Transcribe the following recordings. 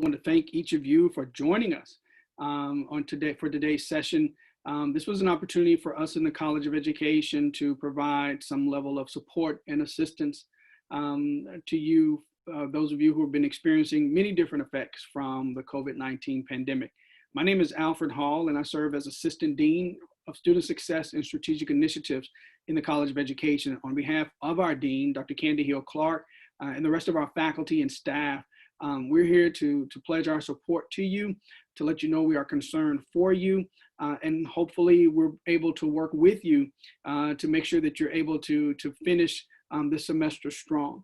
want to thank each of you for joining us for today's session. This was an opportunity for us in the College of Education to provide some level of support and assistance to you, those of you who have been experiencing many different effects from the COVID-19 pandemic. My name is Alfred Hall, and I serve as Assistant Dean of Student Success and Strategic Initiatives in the College of Education. On behalf of our Dean, Dr. Candy Hill-Clark, and the rest of our faculty and staff, we're here to pledge our support to you, to let you know we are concerned for you, and hopefully we're able to work with you to make sure that you're able to finish this semester strong.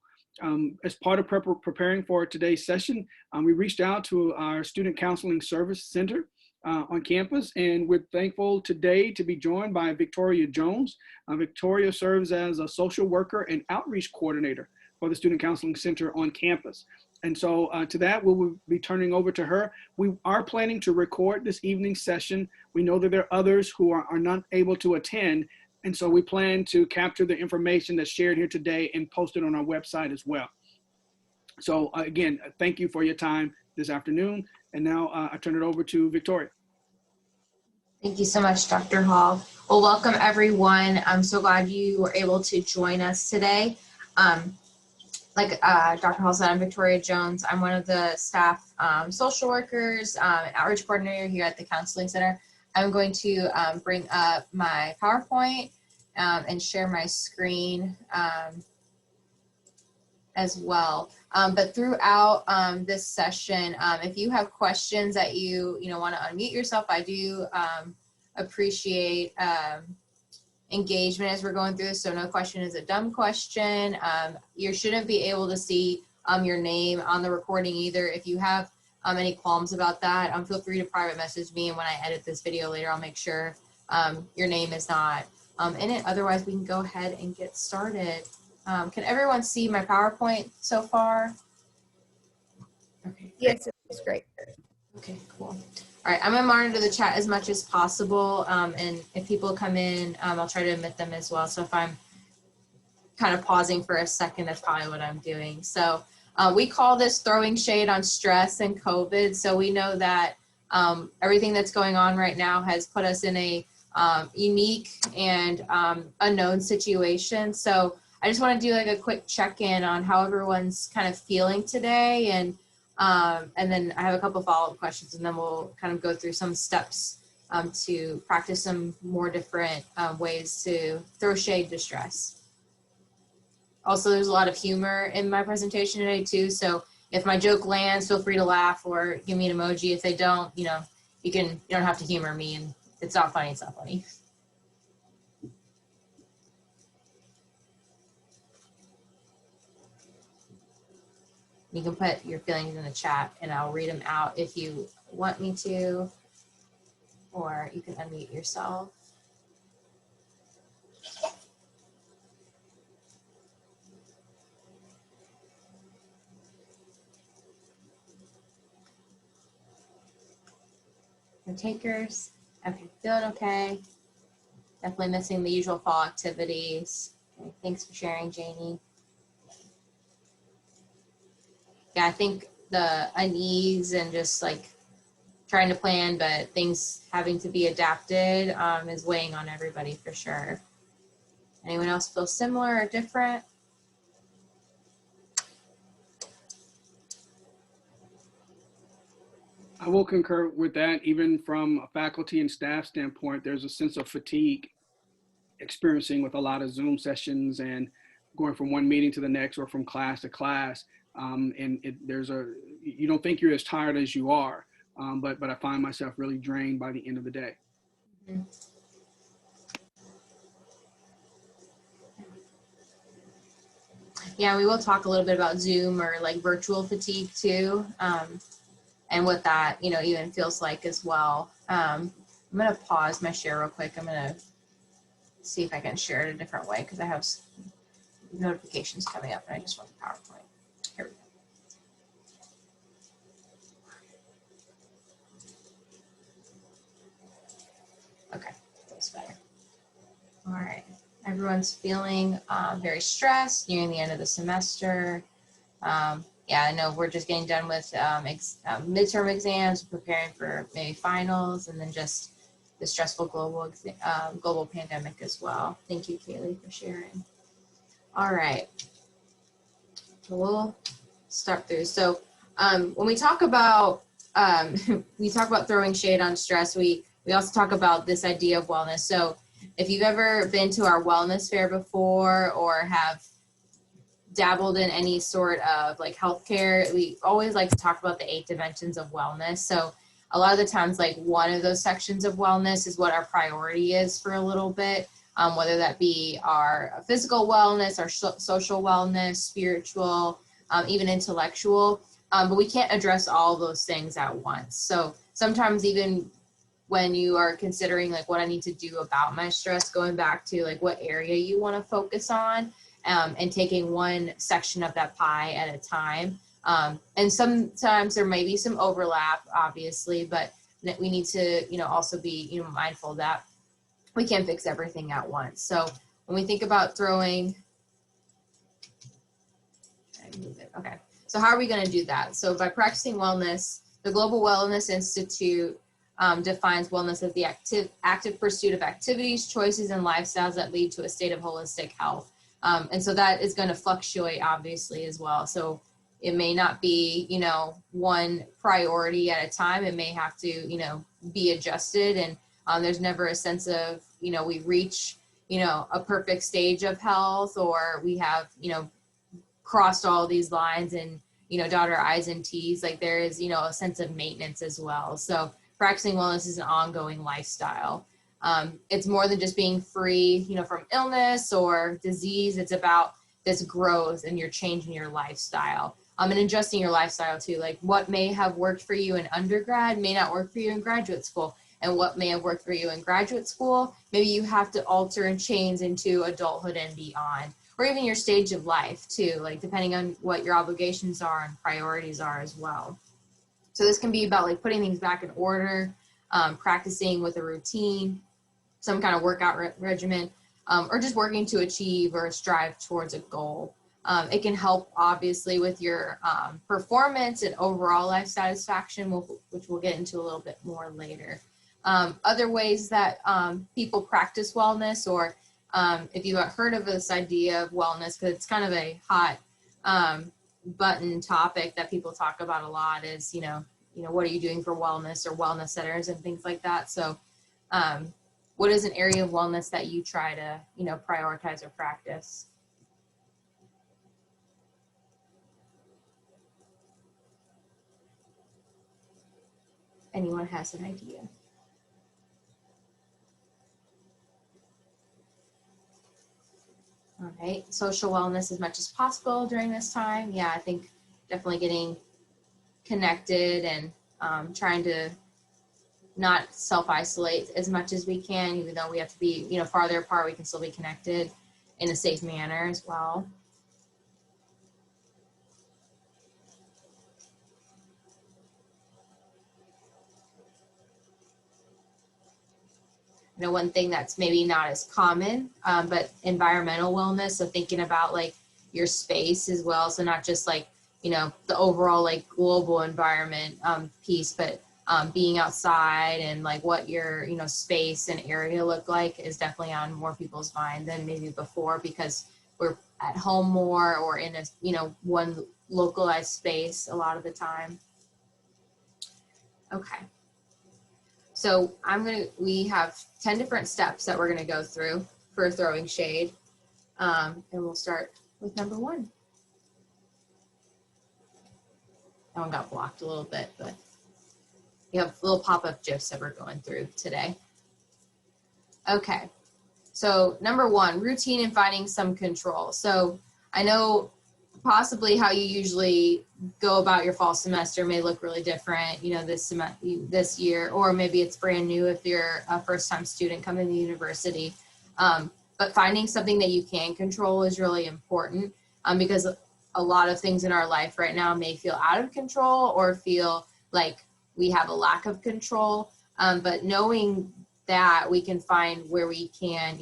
As part of preparing for today's session, we reached out to our Student Counseling Service Center on campus, and we're thankful today to be joined by Victoria Jones. Victoria serves as a social worker and outreach coordinator for the Student Counseling Center on campus. And so to that, we will be turning over to her. We are planning to record this evening's session. We know that there are others who are not able to attend, and so we plan to capture the information that's shared here today and post it on our website as well. So again, thank you for your time this afternoon. And now I turn it over to Victoria. Thank you so much, Dr. Hall. Well, welcome everyone. I'm so glad you were able to join us today. Like Dr. Hall said, I'm Victoria Jones. I'm one of the staff social workers and outreach coordinator here at the Counseling Center. I'm going to bring up my PowerPoint and share my screen as well. But throughout this session, if you have questions that you want to unmute yourself, I do appreciate engagement as we're going through this, so no question is a dumb question. You shouldn't be able to see your name on the recording either. If you have any qualms about that, feel free to private message me, and when I edit this video later, I'll make sure your name is not in it. Otherwise, we can go ahead and get started. Can everyone see my PowerPoint so far? Okay. Yes, it's great. Okay, cool. All right, I'm gonna monitor the chat as much as possible, and if people come in, I'll try to admit them as well. So if I'm kind of pausing for a second, that's probably what I'm doing. So we call this throwing shade on stress and COVID. So we know that everything that's going on right now has put us in a unique and unknown situation. So I just want to do like a quick check-in on how everyone's kind of feeling today, and then I have a couple follow-up questions, and then we'll kind of go through some steps to practice some more different ways to throw shade to stress. Also, there's a lot of humor in my presentation today too, so if my joke lands, feel free to laugh or give me an emoji. If they don't, you don't have to humor me, and it's not funny, it's not funny. You can put your feelings in the chat and I'll read them out if you want me to, or you can unmute yourself. No takers? Okay, feeling okay. Definitely missing the usual fall activities. Okay, thanks for sharing, Janie. Yeah, I think the unease and just like trying to plan, but things having to be adapted is weighing on everybody for sure. Anyone else feel similar or different? I will concur with that. Even from a faculty and staff standpoint, there's a sense of fatigue experiencing with a lot of Zoom sessions and going from one meeting to the next or from class to class. You don't think you're as tired as you are, but I find myself really drained by the end of the day. Mm-hmm. Yeah, we will talk a little bit about Zoom or like virtual fatigue too, and what that even feels like as well. I'm gonna pause my share real quick. I'm gonna see if I can share it a different way because I have notifications coming up and I just want the PowerPoint. Here we go. Okay, that's better. All right, everyone's feeling very stressed, nearing the end of the semester. yeah, I know we're just getting done with midterm exams, preparing for maybe finals, and then just the stressful global pandemic as well. Thank you, Kaylee, for sharing. All right, so we'll start through. So when we talk about throwing shade on stress, we also talk about this idea of wellness. So if you've ever been to our wellness fair before or have dabbled in any sort of like healthcare, we always like to talk about the 8 dimensions of wellness. So a lot of the times, like one of those sections of wellness is what our priority is for a little bit, whether that be our physical wellness, our social wellness, spiritual, even intellectual. But we can't address all those things at once. So sometimes even when you are considering like what I need to do about my stress, going back to like what area you want to focus on, and taking one section of that pie at a time. And sometimes there may be some overlap, obviously, but we need to, also be, mindful that we can't fix everything at once. So when we think about throwing, okay. So how are we going to do that? So by practicing wellness, the Global Wellness Institute defines wellness as the active pursuit of activities, choices, and lifestyles that lead to a state of holistic health. And so that is going to fluctuate, obviously, as well. So it may not be, one priority at a time. It may have to, be adjusted. And there's never a sense of, we reach, a perfect stage of health, or we have, crossed all these lines and, dot our I's and T's. Like there is, a sense of maintenance as well. So practicing wellness is an ongoing lifestyle. It's more than just being free, from illness or disease. It's about this growth and your change in your lifestyle, and adjusting your lifestyle too. Like what may have worked for you in undergrad may not work for you in graduate school, and what may have worked for you in graduate school, maybe you have to alter and change into adulthood and beyond, or even your stage of life too, like depending on what your obligations are and priorities are as well. So this can be about like putting things back in order, practicing with a routine, some kind of workout regimen, or just working to achieve or strive towards a goal. It can help obviously with your performance and overall life satisfaction, which we'll get into a little bit more later. Other ways that people practice wellness, or if you have heard of this idea of wellness, because it's kind of a hot button topic that people talk about a lot, is, what are you doing for wellness or wellness centers and things like that. So what is an area of wellness that you try to, prioritize or practice? Anyone has an idea? All right, social wellness as much as possible during this time. Yeah, I think definitely getting connected and trying to not self-isolate as much as we can, even though we have to be, farther apart, we can still be connected in a safe manner as well. One thing that's maybe not as common, but environmental wellness. So thinking about like your space as well. So not just like, the overall like global environment piece, but being outside and like what your, space and area look like is definitely on more people's mind than maybe before, because we're at home more or in a, one localized space a lot of the time. Okay. So we have 10 different steps that we're going to go through for throwing shade. And we'll start with number 1. That one got blocked a little bit, but you have little pop-up GIFs that we're going through today. Okay. So number 1, routine and finding some control. So I know possibly how you usually go about your fall semester may look really different, this year, or maybe it's brand new if you're a first-time student coming to university. But finding something that you can control is really important, because a lot of things in our life right now may feel out of control or feel like we have a lack of control. But knowing that we can find where we can,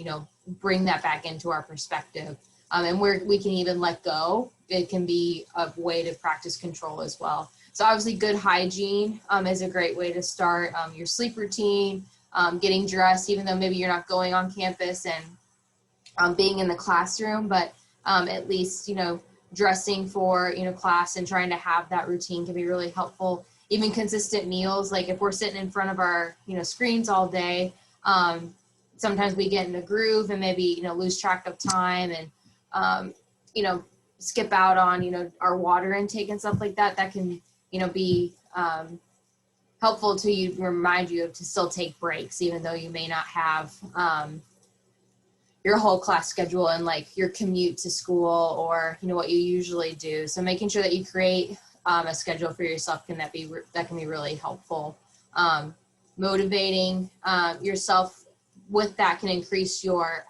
bring that back into our perspective. and where we can even let go. It can be a way to practice control as well. So obviously good hygiene is a great way to start. Your sleep routine, getting dressed, even though maybe you're not going on campus and being in the classroom, but at least, dressing for, class and trying to have that routine can be really helpful. Even consistent meals, like if we're sitting in front of our, screens all day, sometimes we get in a groove and maybe, lose track of time and, skip out on, our water intake and stuff like that. That can, be helpful to you, remind you to still take breaks, even though you may not have your whole class schedule and like your commute to school or, what you usually do. So making sure that you create a schedule for yourself that can be really helpful. Motivating yourself with that can increase your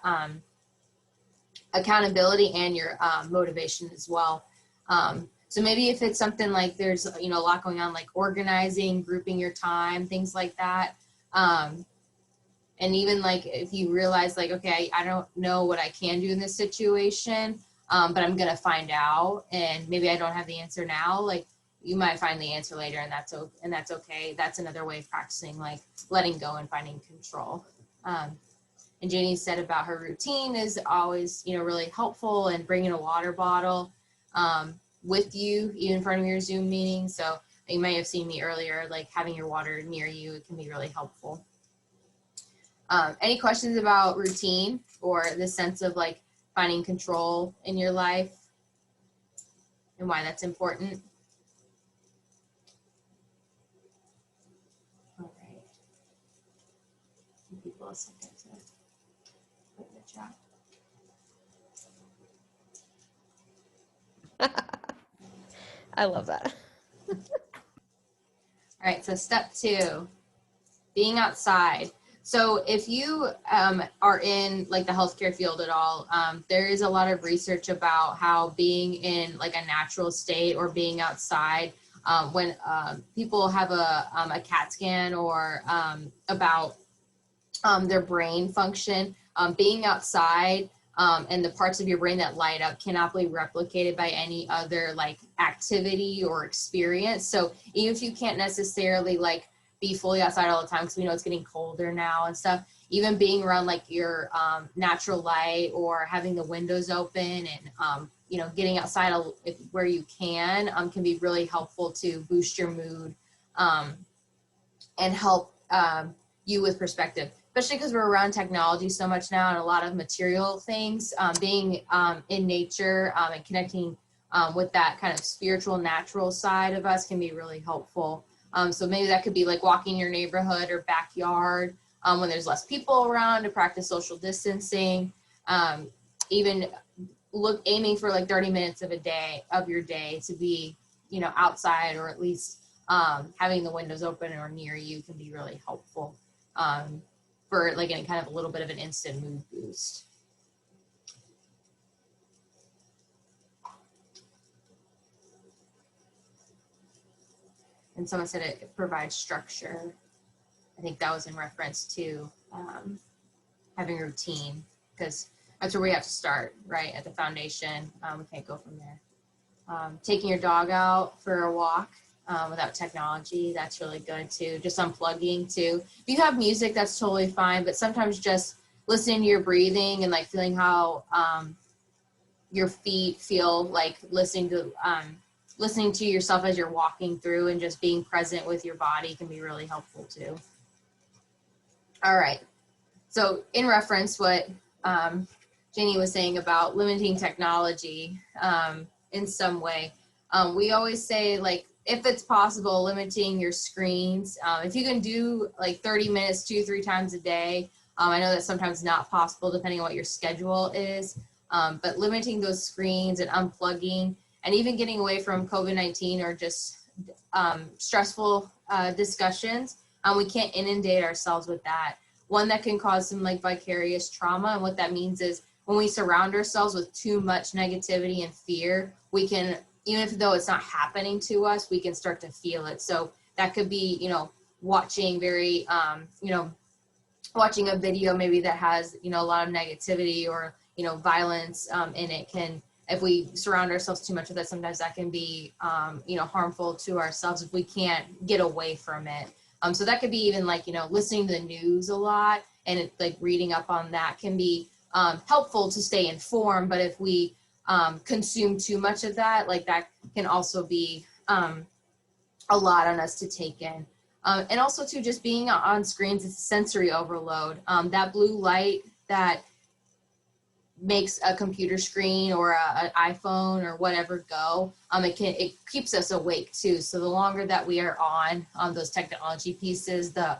accountability and your motivation as well. So maybe if it's something like there's, a lot going on, like organizing, grouping your time, things like that. And even like if you realize like, okay, I don't know what I can do in this situation, but I'm going to find out and maybe I don't have the answer now. Like you might find the answer later and that's okay. That's another way of practicing, like letting go and finding control. And Janie said about her routine is always, really helpful, and bringing a water bottle with you, even in front of your Zoom meeting. So you may have seen me earlier, like having your water near you, it can be really helpful. Any questions about routine or the sense of like finding control in your life and why that's important? All right. Give people a second to put in the chat. I love that. All right, so step 2, being outside. So if you are in like the healthcare field at all, there is a lot of research about how being in like a natural state or being outside, when people have a CAT scan or about their brain function, being outside and the parts of your brain that light up cannot be replicated by any other like activity or experience. So even if you can't necessarily like be fully outside all the time, because we know it's getting colder now and stuff, even being around like your natural light or having the windows open and getting outside where you can be really helpful to boost your mood and help you with perspective, especially because we're around technology so much now and a lot of material things. Being in nature and connecting with that kind of spiritual, natural side of us can be really helpful. So maybe that could be like walking your neighborhood or backyard when there's less people around to practice social distancing. Even aiming for like 30 minutes of your day to be, outside, or at least having the windows open or near you can be really helpful for like any kind of a little bit of an instant mood boost. And someone said it provides structure. I think that was in reference to having a routine, because that's where we have to start, right? At the foundation. We can't go from there. Taking your dog out for a walk without technology, that's really good too. Just unplugging too. If you have music, that's totally fine, but sometimes just listening to your breathing and like feeling how your feet feel, like listening to yourself as you're walking through and just being present with your body can be really helpful too. All right, so in reference what Janie was saying about limiting technology in some way, we always say, like, if it's possible, limiting your screens. If you can do like 30 minutes 2-3 times a day, I know that's sometimes not possible depending on what your schedule is, but limiting those screens and unplugging, and even getting away from COVID-19 or just stressful discussions. We can't inundate ourselves with that. One that can cause some like vicarious trauma. And what that means is when we surround ourselves with too much negativity and fear, we can, even if though it's not happening to us, we can start to feel it. So that could be, watching watching a video maybe that has, a lot of negativity, or, violence, and it can, if we surround ourselves too much with it, sometimes that can be, harmful to ourselves if we can't get away from it. So that could be even like, listening to the news a lot and like reading up on that can be helpful to stay informed. But if we consume too much of that, like that can also be a lot on us to take in. And also too, just being on screens, it's sensory overload. That blue light that makes a computer screen or an iPhone or whatever go, it keeps us awake too. So the longer that we are on those technology pieces, the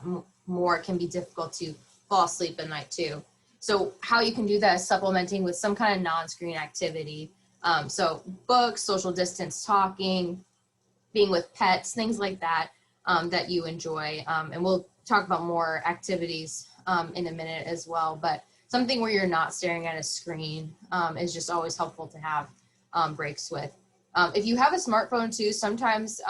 more it can be difficult to fall asleep at night too. So how you can do that is supplementing with some kind of non-screen activity. So books, social distance talking, being with pets, things like that, that you enjoy. And we'll talk about more activities in a minute as well, but something where you're not staring at a screen is just always helpful to have breaks with. If you have a smartphone too, sometimes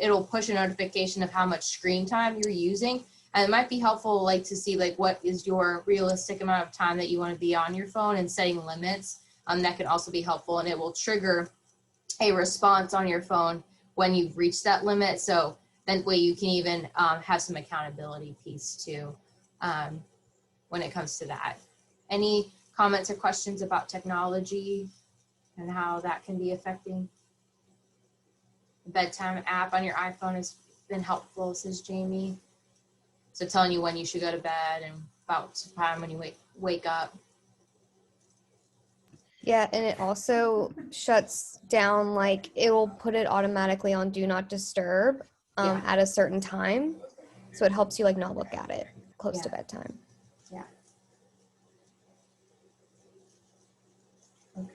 it'll push a notification of how much screen time you're using. And it might be helpful like to see like what is your realistic amount of time that you want to be on your phone and setting limits. That can also be helpful, and it will trigger a response on your phone when you've reached that limit. So that way you can even have some accountability piece too when it comes to that. Any comments or questions about technology and how that can be affecting? The bedtime app on your iPhone has been helpful, says Jamie. So telling you when you should go to bed and about the time when you wake up. Yeah, and it also shuts down, like it will put it automatically on do not disturb at a certain time. So it helps you like not look at it close to bedtime. Yeah. Okay.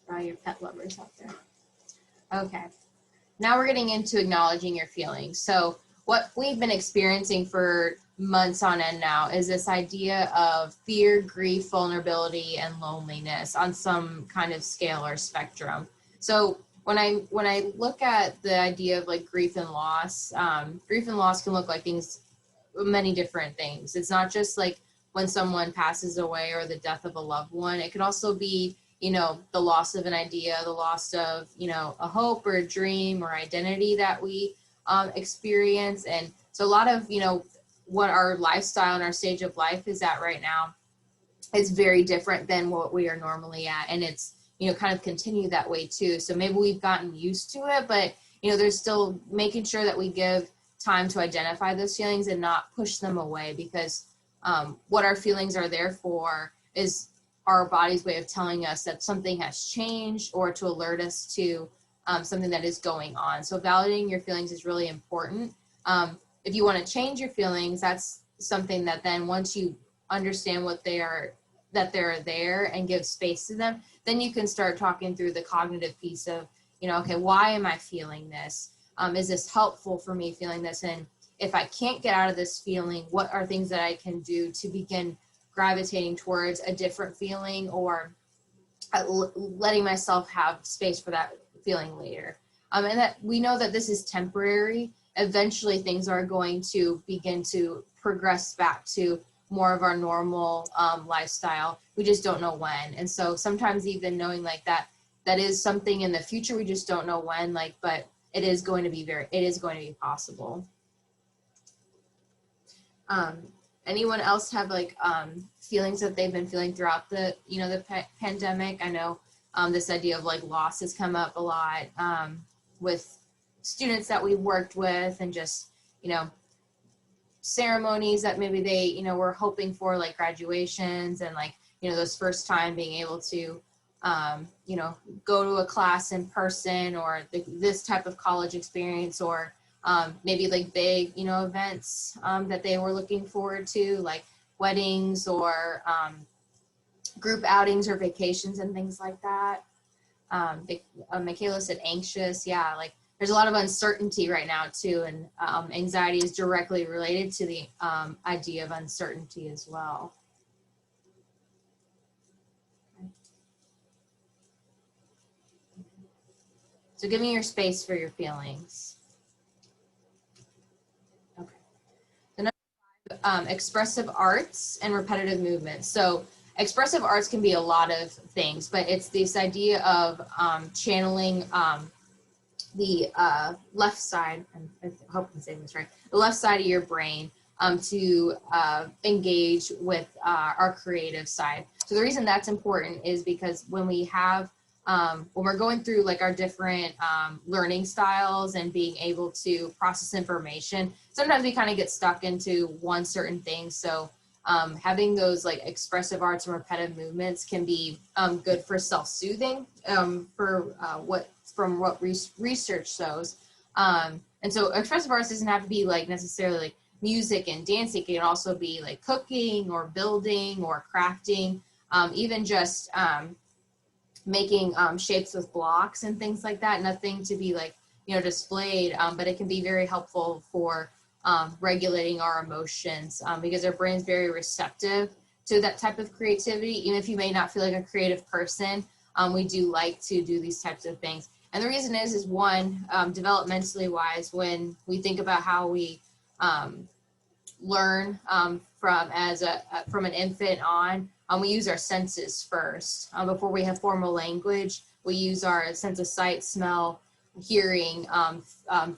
For all your pet lovers out there. Okay. Now we're getting into acknowledging your feelings. So what we've been experiencing for months on end now is this idea of fear, grief, vulnerability, and loneliness on some kind of scale or spectrum. So when I look at the idea of like grief and loss can look like many different things. It's not just like when someone passes away or the death of a loved one. It could also be the loss of an idea, the loss of, a hope or a dream or identity that we experience. And so a lot of, what our lifestyle and our stage of life is at right now is very different than what we are normally at. And it's, kind of continue that way too. So maybe we've gotten used to it, but, there's still making sure that we give time to identify those feelings and not push them away, because what our feelings are there for is our body's way of telling us that something has changed or to alert us to something that is going on. So validating your feelings is really important. If you want to change your feelings, that's something that then once you understand what they are, that they're there and give space to them, then you can start talking through the cognitive piece of, okay, why am I feeling this? Is this helpful for me feeling this? And if I can't get out of this feeling, what are things that I can do to begin gravitating towards a different feeling, or letting myself have space for that feeling later. And that we know that this is temporary. Eventually things are going to begin to progress back to more of our normal lifestyle. We just don't know when. And so sometimes even knowing like that is something in the future, we just don't know when, but it is going to be possible. Anyone else have feelings that they've been feeling throughout the pandemic? I know this idea of loss has come up a lot with students that we worked with, and just ceremonies that maybe they were hoping for, like graduations and those first time being able to go to a class in person, or this type of college experience, or maybe big, events that they were looking forward to, like weddings or group outings or vacations and things like that. Michaela said anxious. Yeah, there's a lot of uncertainty right now too, and anxiety is directly related to the idea of uncertainty as well. So give me your space for your feelings. Okay. The number 5, expressive arts and repetitive movements. So expressive arts can be a lot of things, but it's this idea of channeling the left side, and I hope I'm saying this right, the left side of your brain to engage with our creative side. So the reason that's important is because when we have, when we're going through like our different learning styles and being able to process information, sometimes we kind of get stuck into one certain thing. So having those like expressive arts and repetitive movements can be good for self-soothing from what research shows. And so expressive arts doesn't have to be like necessarily like music and dancing. It can also be like cooking or building or crafting, even just making shapes with blocks and things like that. Nothing to be like, you know, displayed, but it can be very helpful for regulating our emotions because our brain's very receptive to that type of creativity. Even if you may not feel like a creative person, we do like to do these types of things. And the reason is one, developmentally wise, when we think about how we learn from an infant on, we use our senses first. Before we have formal language, we use our sense of sight, smell, hearing,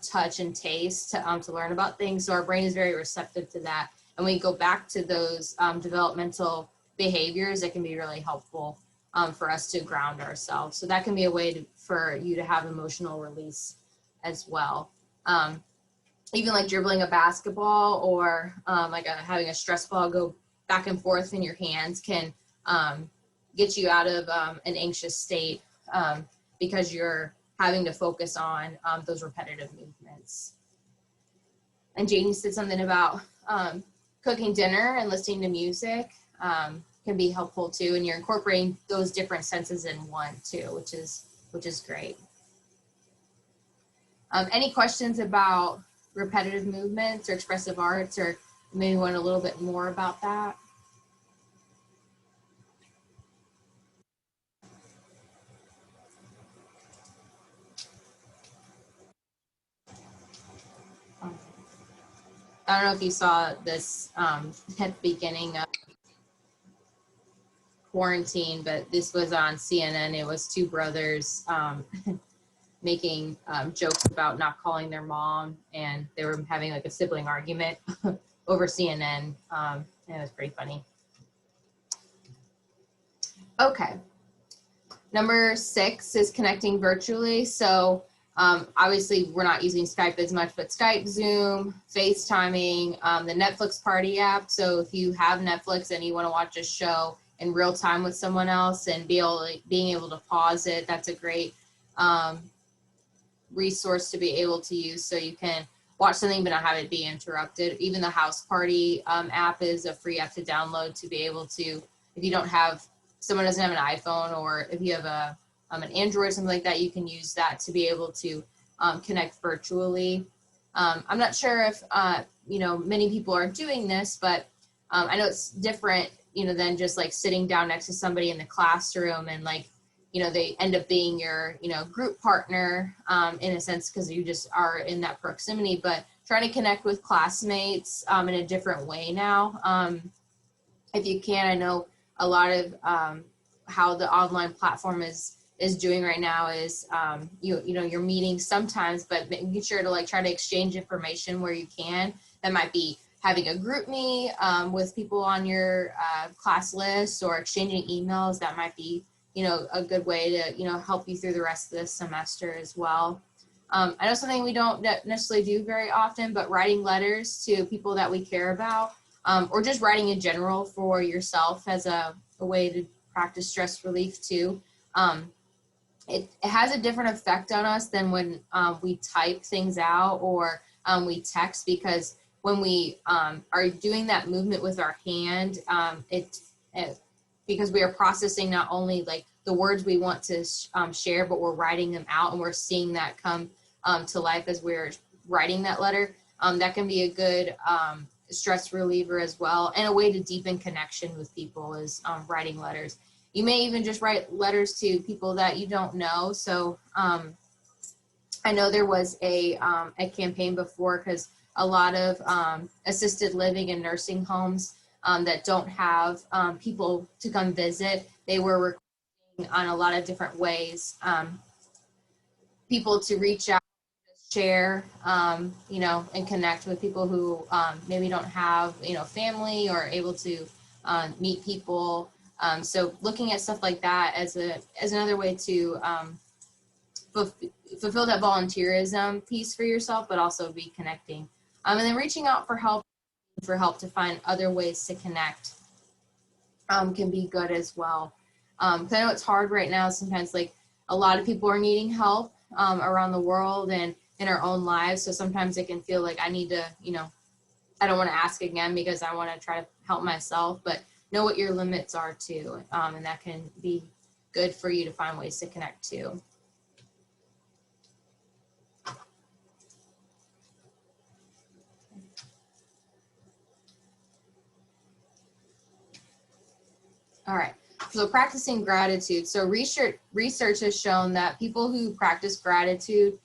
touch, and taste to learn about things. So our brain is very receptive to that. And we go back to those developmental behaviors that can be really helpful for us to ground ourselves. So that can be a way for you to have emotional release as well. Even like dribbling a basketball or having a stress ball go back and forth in your hands can get you out of an anxious state because you're having to focus on those repetitive movements. And Jane said something about cooking dinner and listening to music can be helpful too, and you're incorporating those different senses in one too, which is great. Any questions about repetitive movements or expressive arts, or maybe want a little bit more about that? I don't know if you saw this at the beginning of quarantine, but this was on CNN. It was two brothers making jokes about not calling their mom, and they were having like a sibling argument over CNN. And it was pretty funny. Okay. Number 6 is connecting virtually. So obviously we're not using Skype as much, but Skype, Zoom, FaceTiming, the Netflix party app. So if you have Netflix and you want to watch a show in real time with someone else and being able to pause it, that's a great resource to be able to use, so you can watch something but not have it be interrupted. Even the house party app is a free app to download to be able to, if you don't have, someone doesn't have an iPhone, or if you have an Android or something like that, you can use that to be able to connect virtually. I'm not sure if many people are doing this, but I know it's different, than just like sitting down next to somebody in the classroom and like, they end up being your, group partner in a sense, because you just are in that proximity, but trying to connect with classmates in a different way now. If you can, I know a lot of how the online platform is doing right now is, you're meeting sometimes, but making sure to like try to exchange information where you can. That might be having a group meet with people on your class list, or exchanging emails. That might be, a good way to, help you through the rest of this semester as well. I know something we don't necessarily do very often, but writing letters to people that we care about, or just writing in general for yourself as a way to practice stress relief too. It has a different effect on us than when we type things out or we text, because when we are doing that movement with our hand, because we are processing not only like the words we want to share, but we're writing them out, and we're seeing that come to life as we're writing that letter. That can be a good stress reliever as well, and a way to deepen connection with people is writing letters. You may even just write letters to people that you don't know. So I know there was a campaign before, because a lot of assisted living and nursing homes that don't have people to come visit, they were recording on a lot of different ways, people to reach out, share, you know, and connect with people who maybe don't have, you know, family or able to meet people. So looking at stuff like that as another way to fulfill that volunteerism piece for yourself, but also be connecting. And then reaching out for help to find other ways to connect can be good as well. 'Cause I know it's hard right now. Sometimes, like, a lot of people are needing help around the world and in our own lives. So sometimes it can feel like I need to, you know, I don't want to ask again because I want to try to help myself, but know what your limits are too. And that can be good for you to find ways to connect too. All right, so practicing gratitude. So research has shown that people who practice gratitude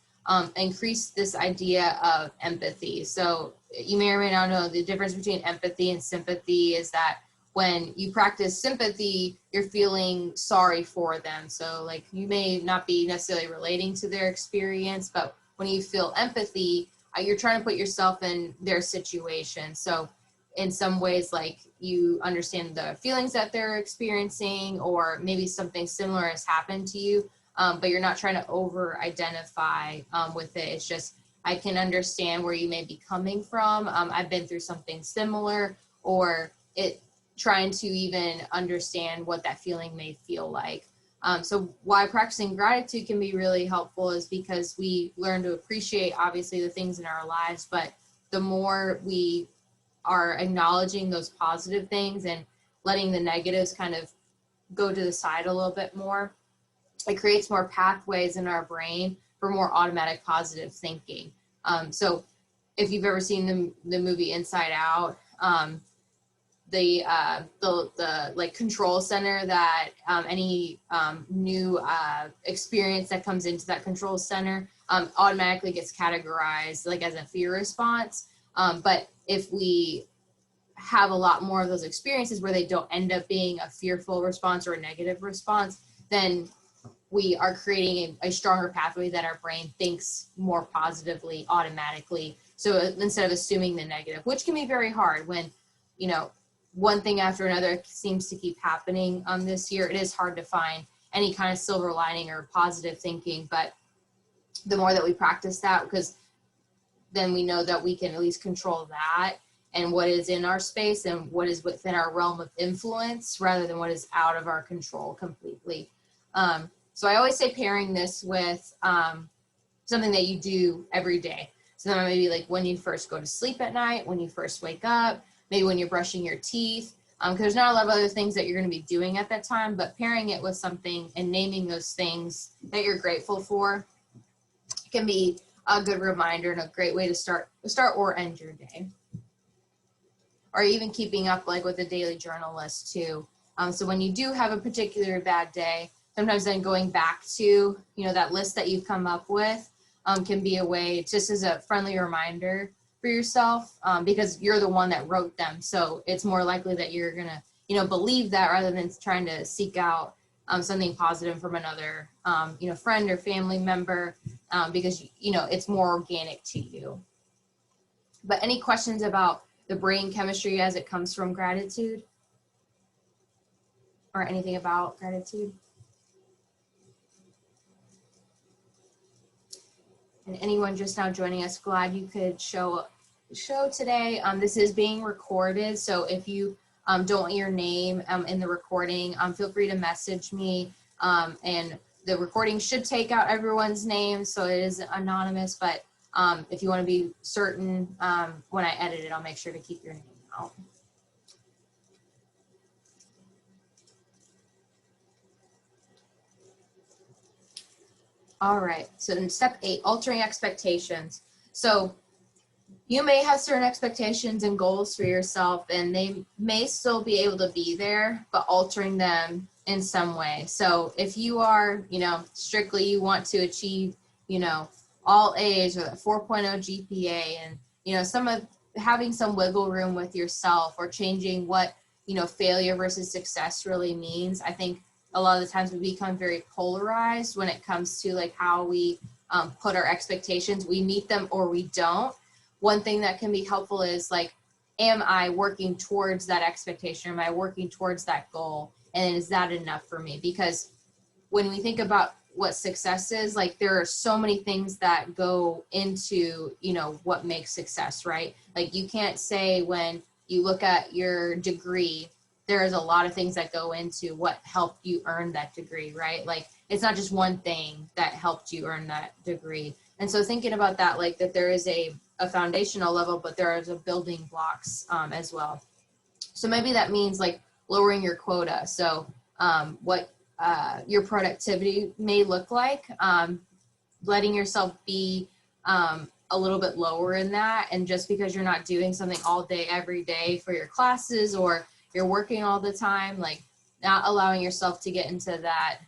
increase this idea of empathy. So you may or may not know the difference between empathy and sympathy is that when you practice sympathy, you're feeling sorry for them. So like you may not be necessarily relating to their experience, but when you feel empathy, you're trying to put yourself in their situation. So in some ways, like you understand the feelings that they're experiencing, or maybe something similar has happened to you, but you're not trying to over-identify with it. It's just, I can understand where you may be coming from. I've been through something similar, or trying to even understand what that feeling may feel like. So why practicing gratitude can be really helpful is because we learn to appreciate, obviously, the things in our lives, but the more we are acknowledging those positive things and letting the negatives kind of go to the side a little bit more, it creates more pathways in our brain for more automatic positive thinking. So if you've ever seen the movie Inside Out, the like control center that any new experience that comes into that control center automatically gets categorized like as a fear response. But if we have a lot more of those experiences where they don't end up being a fearful response or a negative response, then we are creating a stronger pathway that our brain thinks more positively automatically. So instead of assuming the negative, which can be very hard when, you know, one thing after another seems to keep happening this year, it is hard to find any kind of silver lining or positive thinking. But the more that we practice that, because then we know that we can at least control that and what is in our space and what is within our realm of influence rather than what is out of our control completely. So I always say pairing this with something that you do every day. So then maybe like when you first go to sleep at night, when you first wake up, maybe when you're brushing your teeth, because there's not a lot of other things that you're going to be doing at that time, but pairing it with something and naming those things that you're grateful for can be a good reminder and a great way to start or end your day. Or even keeping up like with a daily journal list too. So when you do have a particular bad day, sometimes then going back to, you know, that list that you've come up with can be a way just as a friendly reminder for yourself, because you're the one that wrote them. So it's more likely that you're gonna, you know, believe that rather than trying to seek out something positive from another, you know, friend or family member, because, you know, it's more organic to you. But any questions about the brain chemistry as it comes from gratitude? Or anything about gratitude? And anyone just now joining us, glad you could show today. This is being recorded, so if you don't want your name in the recording, feel free to message me. And the recording should take out everyone's name, so it is anonymous, but if you want to be certain, when I edit it, I'll make sure to keep your name out. All right, so in step 8, altering expectations. So you may have certain expectations and goals for yourself, and they may still be able to be there, but altering them in some way. So if you are, you know, strictly you want to achieve, you know, all A's or that 4.0 GPA, and, you know, having some wiggle room with yourself, or changing what, you know, failure versus success really means. I think a lot of the times we become very polarized when it comes to like how we put our expectations. We meet them or we don't. One thing that can be helpful is like, am I working towards that expectation? Am I working towards that goal? And is that enough for me? Because when we think about what success is, like, there are so many things that go into, you know, what makes success, right? Like, you can't say when you look at your degree, there is a lot of things that go into what helped you earn that degree, right? Like, it's not just one thing that helped you earn that degree. And so thinking about that, like, that there is a foundational level, but there is a building blocks as well. So maybe that means like lowering your quota. So what your productivity may look like, letting yourself be a little bit lower in that. And just because you're not doing something all day, every day for your classes, or you're working all the time, like not allowing yourself to get into that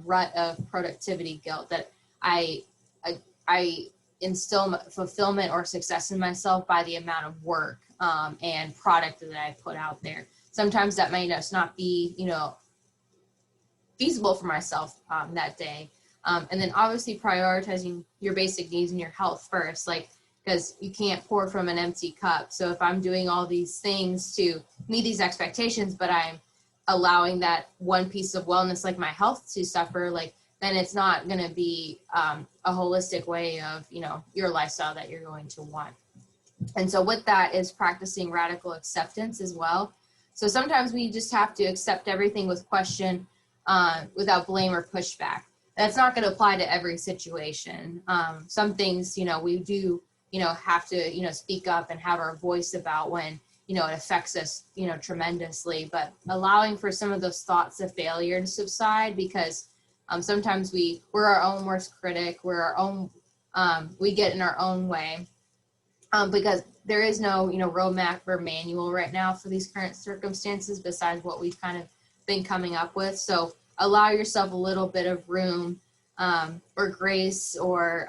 rut of productivity guilt that I instill fulfillment or success in myself by the amount of work and product that I put out there. Sometimes that may just not be, you know, feasible for myself that day. And then obviously prioritizing your basic needs and your health first, like, because you can't pour from an empty cup. So if I'm doing all these things to meet these expectations, but I'm allowing that one piece of wellness, like my health, to suffer, like, then it's not going to be a holistic way of, you know, your lifestyle that you're going to want. And so with that is practicing radical acceptance as well. So sometimes we just have to accept everything with question without blame or pushback. That's not going to apply to every situation. Some things, you know, we do, you know, have to, you know, speak up and have our voice about when, you know, it affects us, you know, tremendously, but allowing for some of those thoughts of failure to subside, because sometimes we're our own worst critic, we're our own, we get in our own way, because there is no, you know, roadmap or manual right now for these current circumstances besides what we've kind of been coming up with. So allow yourself a little bit of room or grace or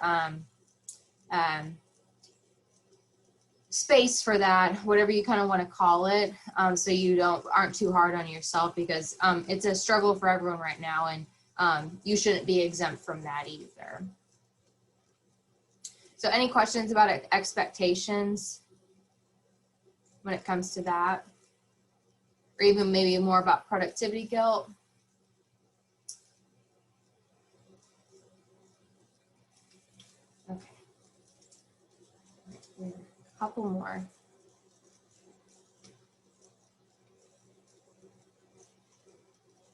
space for that, whatever you kind of want to call it, so you aren't too hard on yourself, because it's a struggle for everyone right now, and you shouldn't be exempt from that either. So any questions about expectations when it comes to that, or even maybe more about productivity guilt? Okay, a couple more.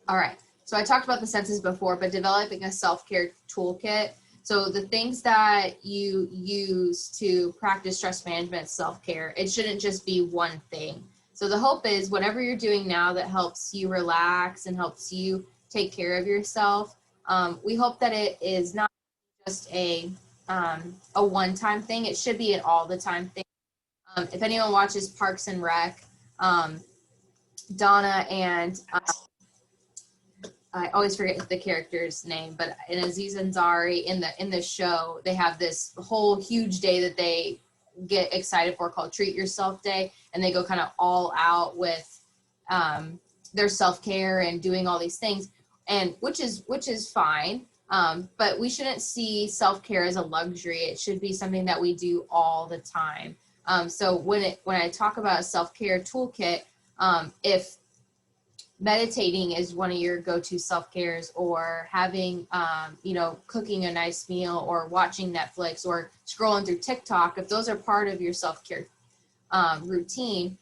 All right, so I talked about the senses before, but developing a self-care toolkit. So the things that you use to practice stress management, self-care, it shouldn't just be one thing. So the hope is whatever you're doing now that helps you relax and helps you take care of yourself, we hope that it is not just a one-time thing. It should be an all-the-time thing. If anyone watches Parks and Rec, Donna and I always forget the character's name, but in Aziz Ansari in the show, they have this whole huge day that they get excited for called Treat Yourself Day, and they go kind of all out with their self-care and doing all these things, and which is fine, but we shouldn't see self-care as a luxury. It should be something that we do all the time. So when I talk about a self-care toolkit, if meditating is one of your go-to self-cares, or having, you know, cooking a nice meal, or watching Netflix, or scrolling through TikTok, if those are part of your self-care routine,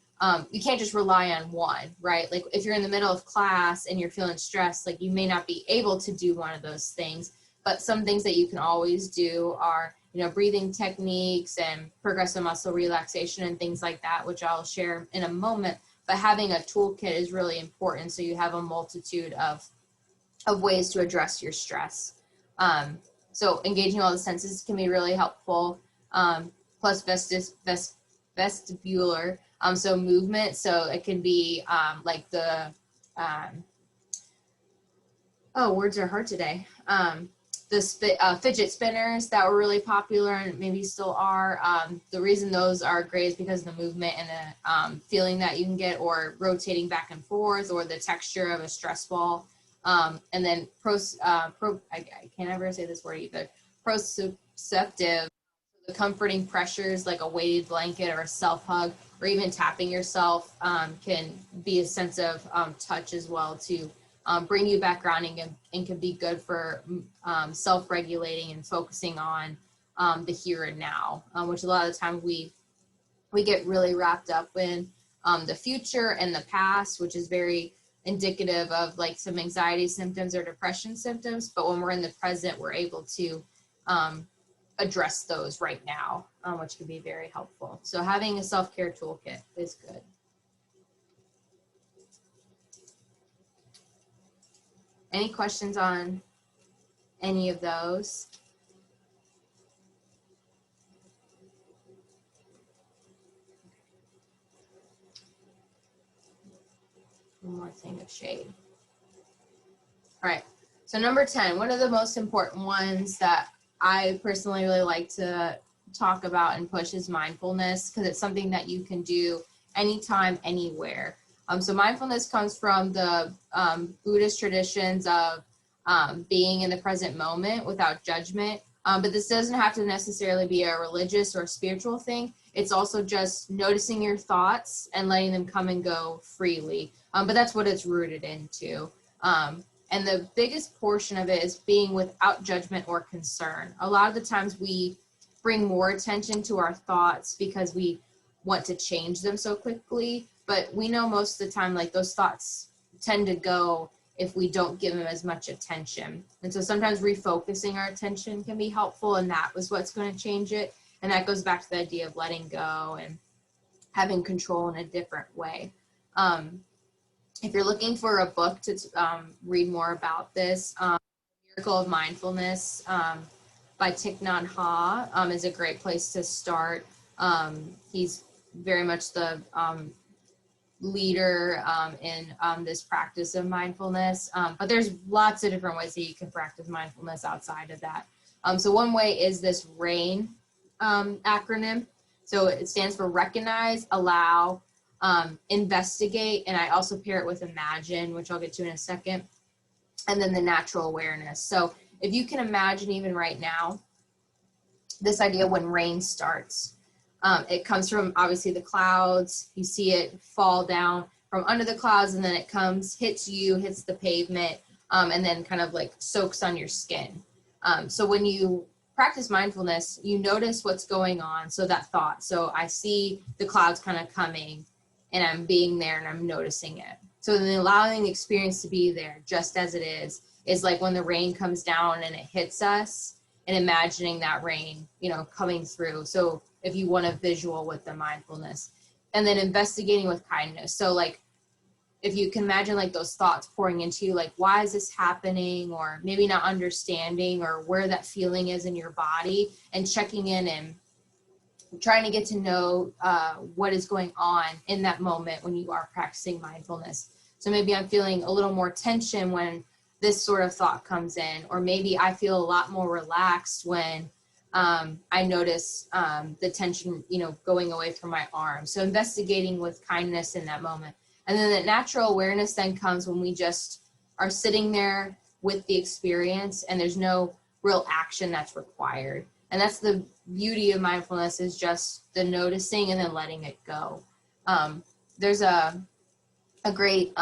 you can't just rely on one, right? Like if you're in the middle of class and you're feeling stressed, like you may not be able to do one of those things, but some things that you can always do are, you know, breathing techniques and progressive muscle relaxation and things like that, which I'll share in a moment. But having a toolkit is really important, so you have a multitude of ways to address your stress. So engaging all the senses can be really helpful, plus vestibular, so movement. So it can be like the, words are hard today. fidget spinners that were really popular and maybe still are. The reason those are great is because of the movement and the feeling that you can get, or rotating back and forth, or the texture of a stress ball. And then I can't ever say this word either. Proprioceptive, the comforting pressures like a weighted blanket or a self hug, or even tapping yourself can be a sense of touch as well to bring you back grounding, and can be good for self-regulating and focusing on the here and now, which a lot of the time we get really wrapped up in the future and the past, which is very indicative of like some anxiety symptoms or depression symptoms. But when we're in the present, we're able to address those right now, which can be very helpful. So having a self-care toolkit is good. Any questions on any of those? One more thing of shade. All right, so number 10, one of the most important ones that I personally really like to talk about and push is mindfulness, because it's something that you can do anytime, anywhere. So mindfulness comes from the Buddhist traditions of being in the present moment without judgment. But this doesn't have to necessarily be a religious or spiritual thing. It's also just noticing your thoughts and letting them come and go freely. But that's what it's rooted into. And the biggest portion of it is being without judgment or concern. A lot of the times we bring more attention to our thoughts because we want to change them so quickly. But we know most of the time, like, those thoughts tend to go if we don't give them as much attention. And so sometimes refocusing our attention can be helpful, and that was what's going to change it. And that goes back to the idea of letting go and having control in a different way. If you're looking for a book to read more about this, Miracle of Mindfulness by Thich Nhat Hanh is a great place to start. He's very much the leader in this practice of mindfulness, but there's lots of different ways that you can practice mindfulness outside of that. So one way is this RAIN acronym. So it stands for recognize, allow, investigate, and I also pair it with imagine, which I'll get to in a second, and then the natural awareness. So if you can imagine even right now, this idea when rain starts, it comes from obviously the clouds. You see it fall down from under the clouds, and then it comes, hits you, hits the pavement, and then kind of like soaks on your skin. So when you practice mindfulness, you notice what's going on. So that thought, so I see the clouds kind of coming, and I'm being there and I'm noticing it. So then allowing the experience to be there just as it is like when the rain comes down and it hits us, and imagining that rain, you know, coming through. So if you want a visual with the mindfulness, and then investigating with kindness. So like, if you can imagine like those thoughts pouring into you, like, why is this happening? Or maybe not understanding, or where that feeling is in your body, and checking in and trying to get to know what is going on in that moment when you are practicing mindfulness. So maybe I'm feeling a little more tension when this sort of thought comes in, or maybe I feel a lot more relaxed when I notice the tension, you know, going away from my arm. So investigating with kindness in that moment. And then that natural awareness then comes when we just are sitting there with the experience, and there's no real action that's required. And that's the beauty of mindfulness, is just the noticing and then letting it go. There's a great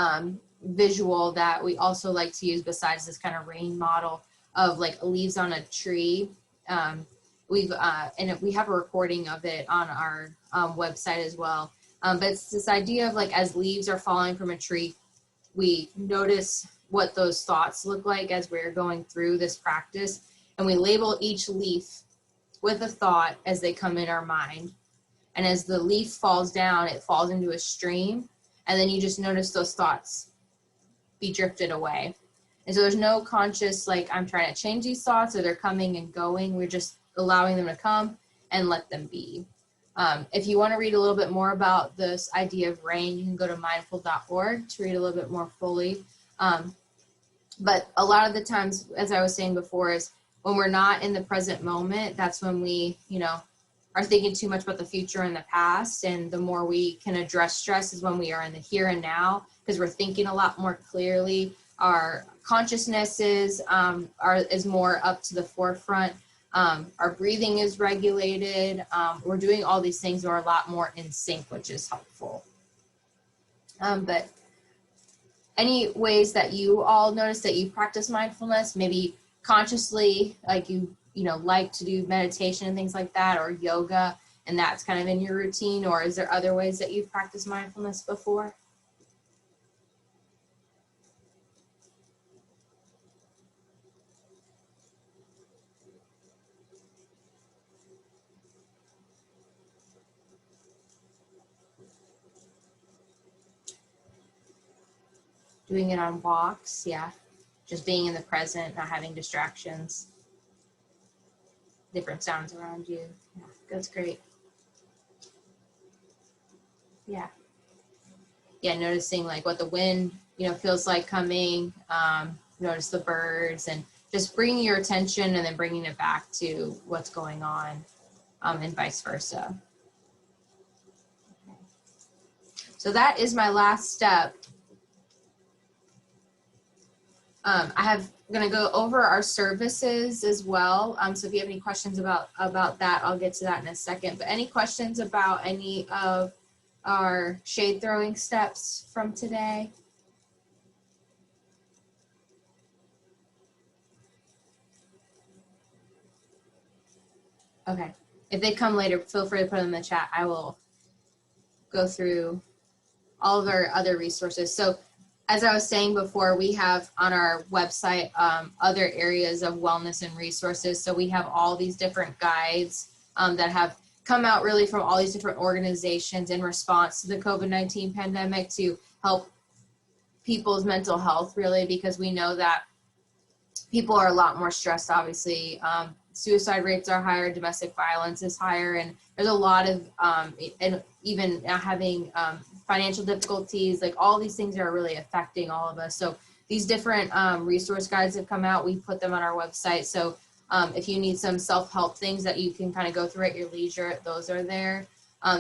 visual that we also like to use besides this kind of rain model of like leaves on a tree. And we have a recording of it on our website as well. But it's this idea of like, as leaves are falling from a tree, we notice what those thoughts look like as we're going through this practice, and we label each leaf with a thought as they come in our mind. And as the leaf falls down, it falls into a stream, and then you just notice those thoughts be drifted away. And so there's no conscious, like, I'm trying to change these thoughts, or they're coming and going. We're just allowing them to come and let them be. If you want to read a little bit more about this idea of rain, you can go to mindful.org to read a little bit more fully. But a lot of the times, as I was saying before, is when we're not in the present moment, that's when we, are thinking too much about the future and the past. And the more we can address stress is when we are in the here and now, because we're thinking a lot more clearly. Our consciousness is more up to the forefront. Our breathing is regulated. We're doing all these things that are a lot more in sync, which is helpful. But any ways that you all notice that you practice mindfulness, maybe consciously, like you like to do meditation and things like that, or yoga, and that's kind of in your routine, or is there other ways that you've practiced mindfulness before? Doing it on walks, yeah. Just being in the present, not having distractions. Different sounds around you. Yeah, that's great. Yeah. Yeah, noticing like what the wind, feels like coming. Notice the birds, and just bringing your attention and then bringing it back to what's going on, and vice versa. Okay. So that is my last step. I'm going to go over our services as well. So if you have any questions about that, I'll get to that in a second. But any questions about any of our shade throwing steps from today? Okay. If they come later, feel free to put them in the chat. I will go through all of our other resources. So as I was saying before, we have on our website other areas of wellness and resources. So we have all these different guides that have come out really from all these different organizations in response to the COVID-19 pandemic to help people's mental health, really, because we know that people are a lot more stressed, obviously. Suicide rates are higher, domestic violence is higher, and there's a lot of, and even having financial difficulties, like all these things are really affecting all of us. So these different resource guides have come out. We put them on our website. So if you need some self-help things that you can kind of go through at your leisure, those are there.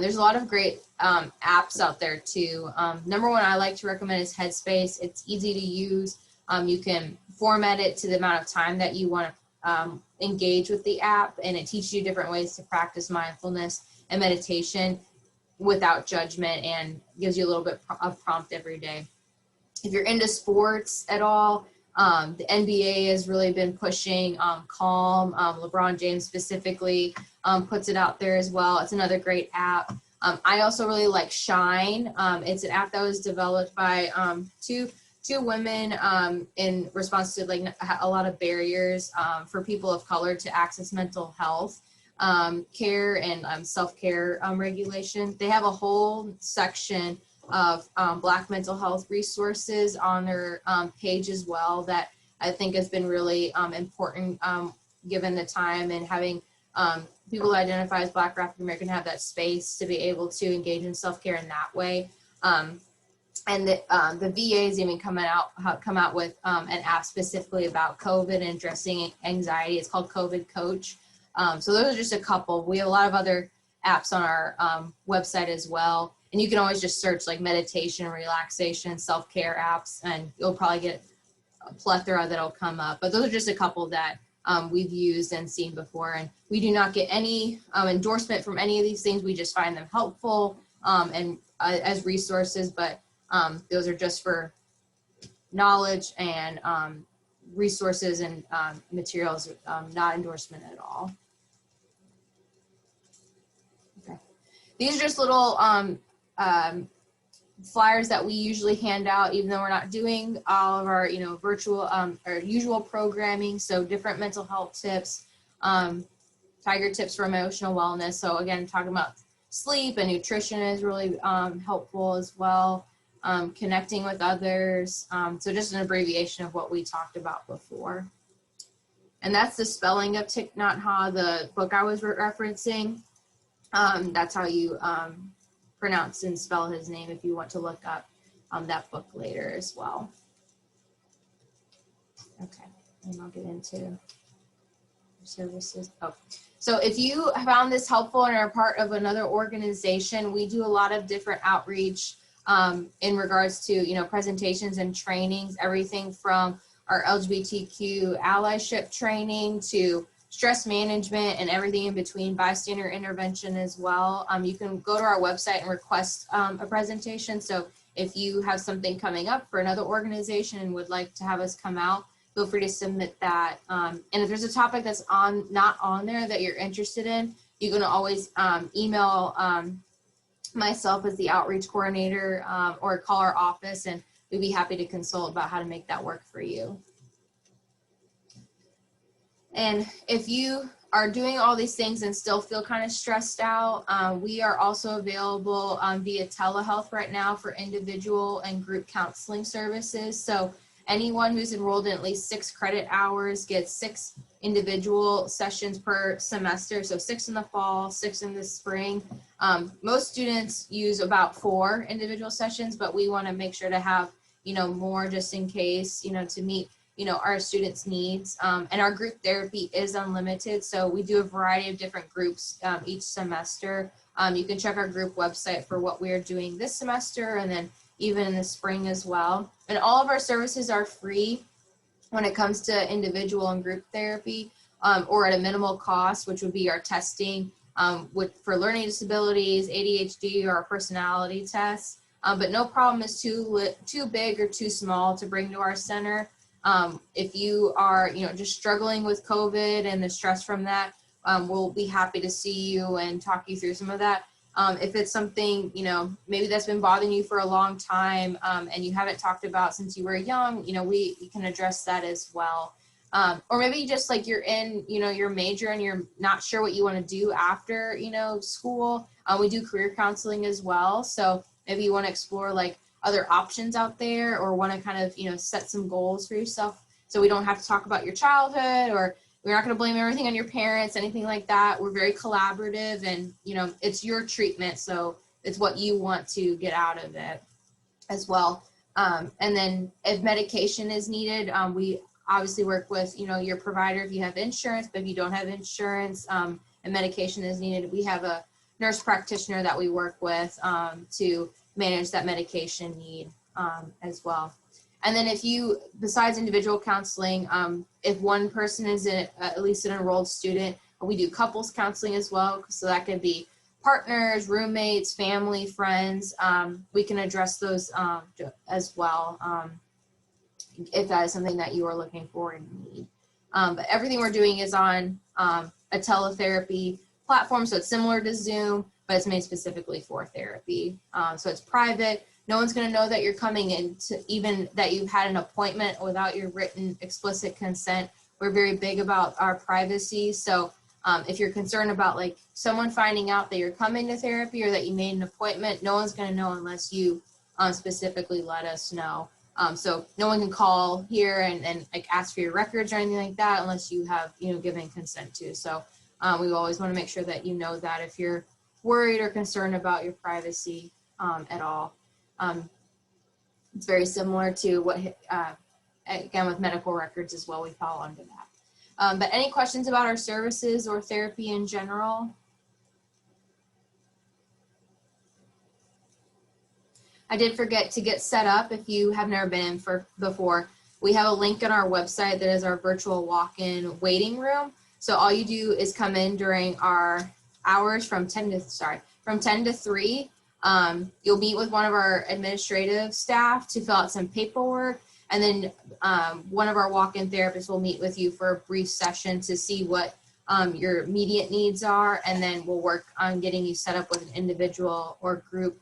There's a lot of great apps out there too. Number one I like to recommend is Headspace. It's easy to use. You can format it to the amount of time that you want to engage with the app, and it teaches you different ways to practice mindfulness and meditation without judgment, and gives you a little bit of prompt every day. If you're into sports at all, the NBA has really been pushing Calm. LeBron James specifically puts it out there as well. It's another great app. I also really like Shine. It's an app that was developed by two women in response to like a lot of barriers for people of color to access mental health care and self-care regulation. They have a whole section of Black mental health resources on their page as well that I think has been really important given the time, and having people who identify as Black or African American have that space to be able to engage in self-care in that way. And the VA's even come out with an app specifically about COVID and addressing anxiety. It's called COVID Coach. So those are just a couple. We have a lot of other apps on our website as well. And you can always just search like meditation, relaxation, self-care apps, and you'll probably get a plethora that'll come up. But those are just a couple that we've used and seen before. And we do not get any endorsement from any of these things. We just find them helpful and as resources, but those are just for knowledge and resources and materials, not endorsement at all. Okay. These are just little flyers that we usually hand out, even though we're not doing all of our, virtual or usual programming. So different mental health tips, Tiger tips for emotional wellness. So again, talking about sleep and nutrition is really helpful as well. Connecting with others. So just an abbreviation of what we talked about before. And that's the spelling of Thich Nhat Hanh, the book I was referencing. That's how you pronounce and spell his name if you want to look up that book later as well. Okay, and I'll get into services. Oh, so if you found this helpful and are part of another organization, we do a lot of different outreach in regards to, you know, presentations and trainings, everything from our LGBTQ allyship training to stress management and everything in between, bystander intervention as well. You can go to our website and request a presentation. So if you have something coming up for another organization and would like to have us come out, feel free to submit that. And if there's a topic that's not on there that you're interested in, you can always email myself as the outreach coordinator or call our office, and we'd be happy to consult about how to make that work for you. And if you are doing all these things and still feel kind of stressed out, we are also available via telehealth right now for individual and group counseling services. So anyone who's enrolled in at least 6 credit hours gets 6 individual sessions per semester. So 6 in the fall, 6 in the spring. Most students use about 4 individual sessions, but we want to make sure to have, you know, more just in case, you know, to meet, you know, our students' needs. And our group therapy is unlimited. So we do a variety of different groups each semester. You can check our group website for what we're doing this semester and then even in the spring as well. And all of our services are free when it comes to individual and group therapy, or at a minimal cost, which would be our testing for learning disabilities, ADHD, or our personality tests. But no problem is too big or too small to bring to our center. If you are, you know, just struggling with COVID and the stress from that, we'll be happy to see you and talk you through some of that. If it's something, you know, maybe that's been bothering you for a long time and you haven't talked about since you were young, you know, we can address that as well. Or maybe just like you're in, you know, your major and you're not sure what you want to do after, you know, school. We do career counseling as well. So maybe you want to explore like other options out there or want to kind of, you know, set some goals for yourself so we don't have to talk about your childhood, or we're not going to blame everything on your parents, anything like that. We're very collaborative and, you know, it's your treatment. So it's what you want to get out of it as well. And then if medication is needed, we obviously work with, you know, your provider if you have insurance, but if you don't have insurance and medication is needed, we have a nurse practitioner that we work with to manage that medication need as well. And then if you, besides individual counseling, if one person is at least an enrolled student, we do couples counseling as well. So that could be partners, roommates, family, friends. We can address those as well if that is something that you are looking for and need. But everything we're doing is on a teletherapy platform. So it's similar to Zoom, but it's made specifically for therapy. So it's private. No one's going to know that you're coming in, to even that you've had an appointment without your written explicit consent. We're very big about our privacy. So if you're concerned about like someone finding out that you're coming to therapy or that you made an appointment, no one's going to know unless you specifically let us know. So no one can call here and like ask for your records or anything like that unless you have, you know, given consent to. So we always want to make sure that you know that if you're worried or concerned about your privacy at all. It's very similar to what, again, with medical records as well, we fall under that. But any questions about our services or therapy in general? I did forget to get set up if you have never been in before. We have a link on our website that is our virtual walk-in waiting room. So all you do is come in during our hours from 10 to 3. You'll meet with one of our administrative staff to fill out some paperwork, and then one of our walk-in therapists will meet with you for a brief session to see what your immediate needs are, and then we'll work on getting you set up with an individual or group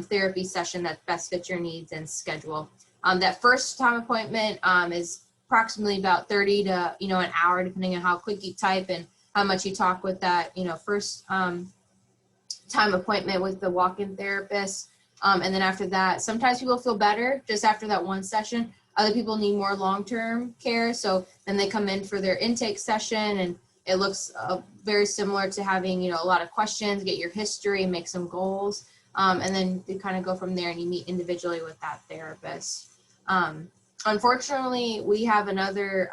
therapy session that best fits your needs and schedule. That first time appointment is approximately about 30 to an hour, depending on how quick you type and how much you talk with that first time appointment with the walk-in therapist. And then after that, sometimes people feel better just after that one session. Other people need more long-term care, so then they come in for their intake session, and it looks very similar to having a lot of questions, get your history, make some goals, and then you kind of go from there and you meet individually with that therapist. Unfortunately, we have another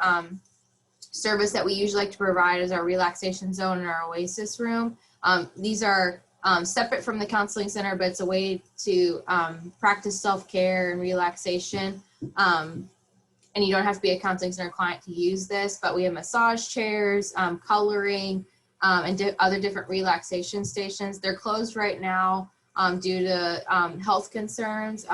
service that we usually like to provide is our relaxation zone and our oasis room. These are separate from the counseling center, but it's a way to practice self-care and relaxation. And you don't have to be a counseling center client to use this, but we have massage chairs, coloring, and other different relaxation stations. They're closed right now due to health concerns.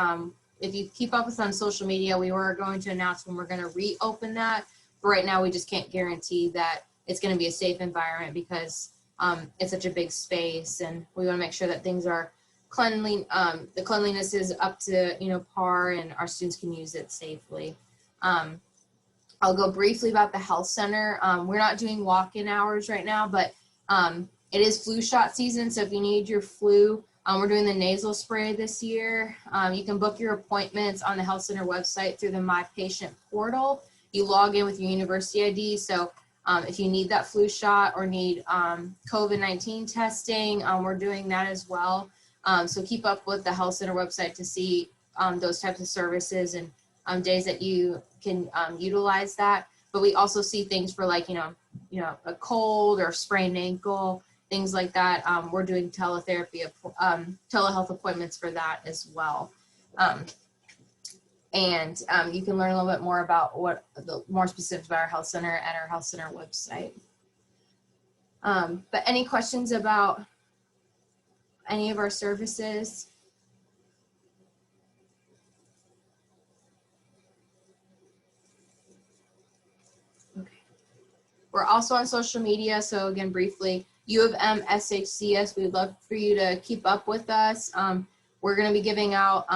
If you keep up with us on social media, we were going to announce when we're going to reopen that. But right now, we just can't guarantee that it's going to be a safe environment because it's such a big space, and we want to make sure that things are cleanly. The cleanliness is up to par, and our students can use it safely. I'll go briefly about the health center. We're not doing walk-in hours right now, but it is flu shot season. So if you need your flu, we're doing the nasal spray this year. You can book your appointments on the health center website through the My Patient portal. You log in with your university ID. So if you need that flu shot or need COVID-19 testing, we're doing that as well. So keep up with the health center website to see those types of services and days that you can utilize that. But we also see things for like, a cold or sprained ankle, things like that. We're doing teletherapy, telehealth appointments for that as well. And you can learn a little bit more about more specifics about our health center at our health center website. But any questions about any of our services? We're also on social media. So again, briefly, UofM SHCS, we'd love for you to keep up with us. We're going to be giving out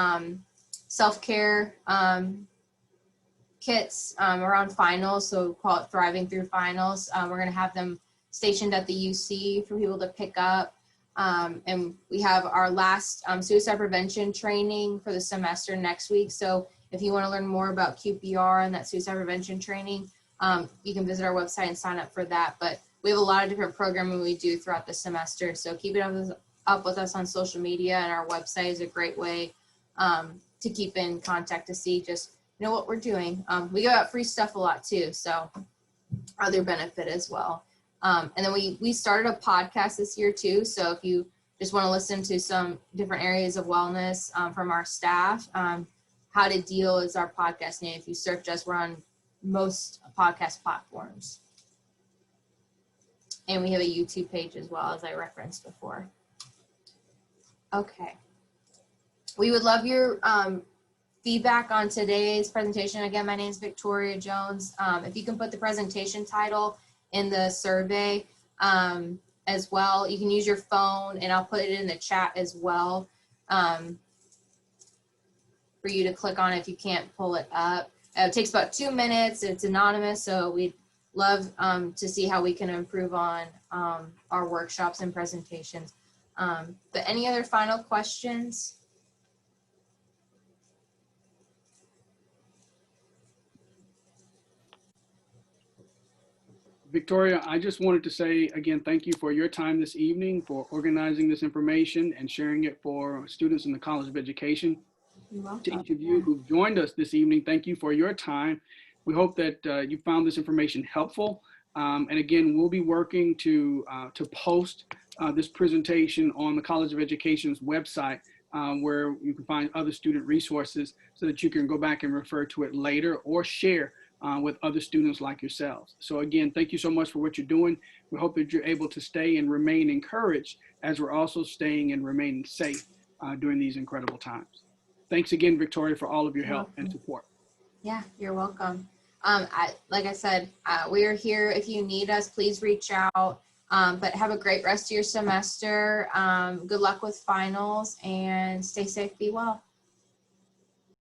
self-care kits around finals. So we call it Thriving Through Finals. We're going to have them stationed at the UC for people to pick up. And we have our last suicide prevention training for the semester next week. So if you want to learn more about QPR and that suicide prevention training, you can visit our website and sign up for that. But we have a lot of different programming we do throughout the semester. So keep it up with us on social media, and our website is a great way to keep in contact to see just what we're doing. We give out free stuff a lot too, so other benefit as well. And then we started a podcast this year too. So if you just want to listen to some different areas of wellness from our staff, How to Deal is our podcast name. If you search us, we're on most podcast platforms. And we have a YouTube page as well, as I referenced before. Okay. We would love your feedback on today's presentation. Again, my name is Victoria Jones. If you can put the presentation title in the survey as well. You can use your phone, and I'll put it in the chat as well for you to click on if you can't pull it up. It takes about 2 minutes. It's anonymous, so we'd love to see how we can improve on our workshops and presentations. But any other final questions? Victoria, I just wanted to say again, thank you for your time this evening, for organizing this information and sharing it for students in the College of Education. To each of you who've joined us this evening, thank you for your time. We hope that you found this information helpful. And again, we'll be working to post this presentation on the College of Education's website, where you can find other student resources so that you can go back and refer to it later or share with other students like yourselves. So again, thank you so much for what you're doing. We hope that you're able to stay and remain encouraged as we're also staying and remaining safe during these incredible times. Thanks again, Victoria, for all of your help and support. Yeah, you're welcome. Like I said, we are here. If you need us, please reach out. But have a great rest of your semester. Good luck with finals, and stay safe, be well.